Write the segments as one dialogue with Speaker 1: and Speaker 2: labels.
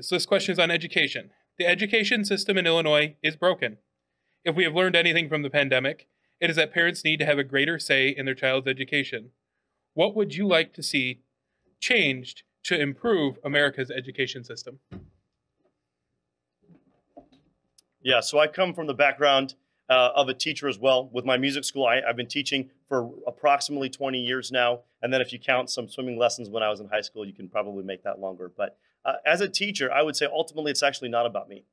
Speaker 1: So this question is on education. The education system in Illinois is broken. If we have learned anything from the pandemic, it is that parents need to have a greater say in their child's education. What would you like to see changed to improve America's education system?
Speaker 2: Yeah, so I come from the background of a teacher as well. With my music school, I've been teaching for approximately 20 years now. And then if you count some swimming lessons when I was in high school, you can probably make that longer. But as a teacher, I would say ultimately it's actually not about me.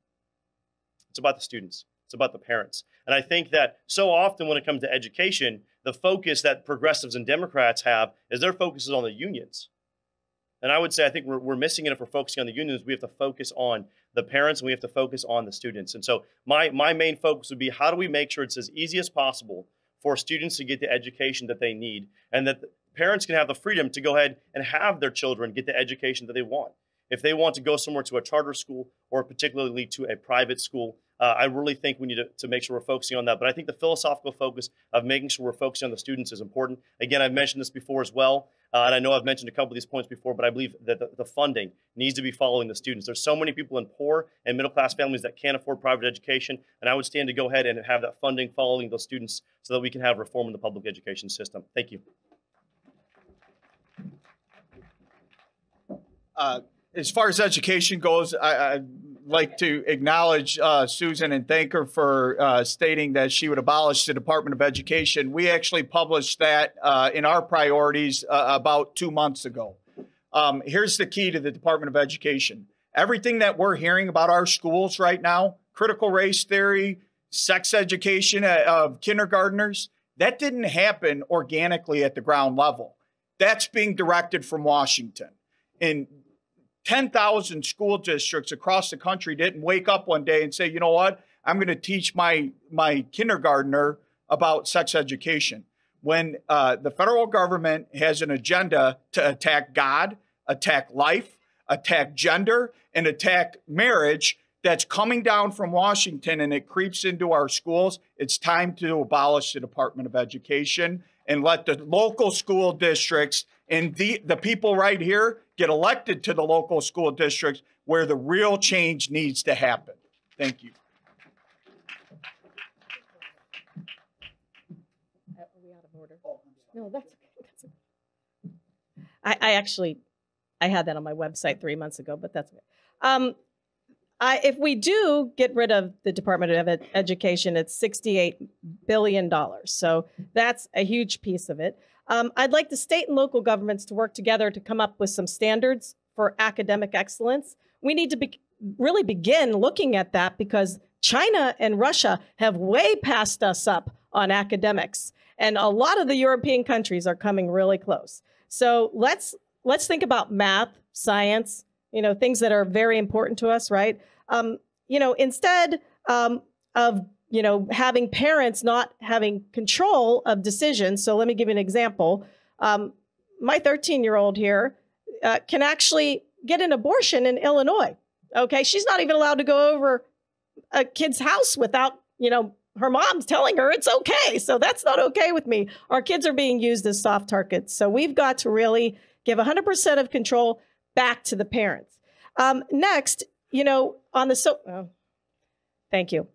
Speaker 2: It's about the students. It's about the parents. And I think that so often when it comes to education, the focus that progressives and Democrats have is their focus is on the unions. And I would say I think we're missing it if we're focusing on the unions. We have to focus on the parents and we have to focus on the students. And so my main focus would be how do we make sure it's as easy as possible for students to get the education that they need and that the parents can have the freedom to go ahead and have their children get the education that they want. If they want to go somewhere to a charter school or particularly to a private school, I really think we need to make sure we're focusing on that. But I think the philosophical focus of making sure we're focusing on the students is important. Again, I've mentioned this before as well. And I know I've mentioned a couple of these points before, but I believe that the funding needs to be following the students. There's so many people in poor and middle-class families that can't afford private education. And I would stand to go ahead and have that funding following those students so that we can have reform in the public education system. Thank you.
Speaker 3: As far as education goes, I'd like to acknowledge Susan and thank her for stating that she would abolish the Department of Education. We actually published that in our priorities about 2 months ago. Here's the key to the Department of Education. Everything that we're hearing about our schools right now, critical race theory, sex education of kindergartners, that didn't happen organically at the ground level. That's being directed from Washington. And 10,000 school districts across the country didn't wake up one day and say, you know what, I'm going to teach my kindergartner about sex education. When the federal government has an agenda to attack God, attack life, attack gender, and attack marriage that's coming down from Washington and it creeps into our schools, it's time to abolish the Department of Education and let the local school districts and the people right here get elected to the local school districts where the real change needs to happen. Thank you.
Speaker 4: Are we out of order? No, that's okay. That's okay. I had that on my website 3 months ago, but that's okay. If we do get rid of the Department of Education, it's $68 billion. So that's a huge piece of it. I'd like the state and local governments to work together to come up with some standards for academic excellence. We need to really begin looking at that because China and Russia have way passed us up on academics. And a lot of the European countries are coming really close. So let's think about math, science, things that are very important to us, right? Instead of having parents not having control of decisions. So let me give you an example. My 13-year-old here can actually get an abortion in Illinois. Okay, she's not even allowed to go over a kid's house without, her mom's telling her it's okay. So that's not okay with me. Our kids are being used as soft targets. So we've got to really give 100% of control back to the parents. Next, on the thank you.